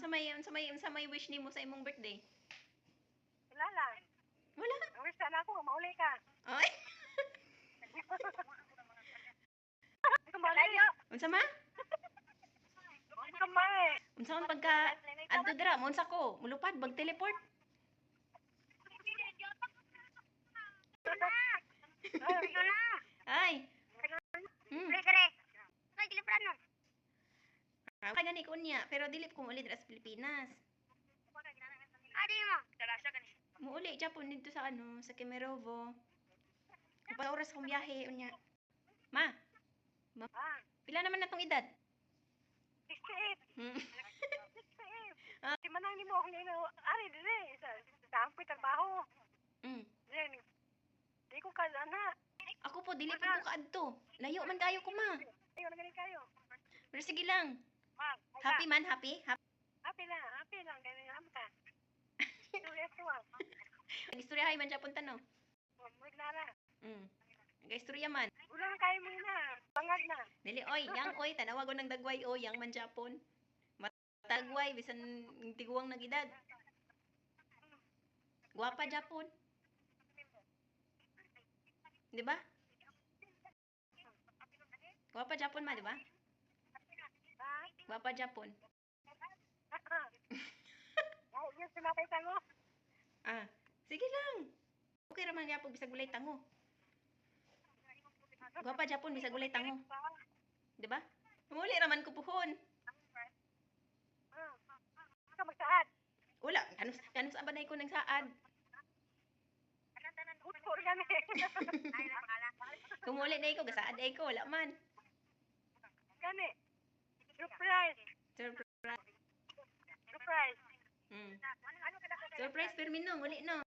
Sa may wish nimo sa imong birthday? Wala lang. Wala. Wish na ako, mauli ka. Ay. Kumalayo. Unsa ma? Kamay. Unsa man pagka adto dira mo unsa ko? Mulupad bag teleport. Ay. Kaya gani ko niya, pero dili ko muli dira sa Pilipinas. Muuli Japon dito sa sa Kemerovo. Upat oras akong biyahe unya. Ma, pila naman natong edad? 68. Hmm. 68. Di man ang nimo akong ari dire sa dampi trabaho. Then di ko ana. Ako po dili pa ko kaadto. Layo man kayo ko ma. Ayo na gani kayo. Pero sige lang. Ma, Happy man, happy? happy lang gani am ka. Tuloy ko. Istoryahay man Japon tano. Maglara. Istorya man. Ulang kayo mo na. Bangag na. Dili oy, tanawa ko ng dagway yang man Japon. Matagway bisan tiguang nag edad. Guwapa Japon. Di ba? Guwapa Japon ma, di ba? Guwapa Japon. Ay, yes, sinapay tango. Sige lang. Okay raman gyapon bisag walay tango. Guwapa Japon bisag walay tango. Di ba? Muli raman ko puhon. Ka magsaad. Wala, kanus abanay ko nang saad. Utpo gani. Kumuli na ko, gasaad ay ko, wala man. Gani. Surprise. Surprise. Surprise. Surprise, pero minong, uli no.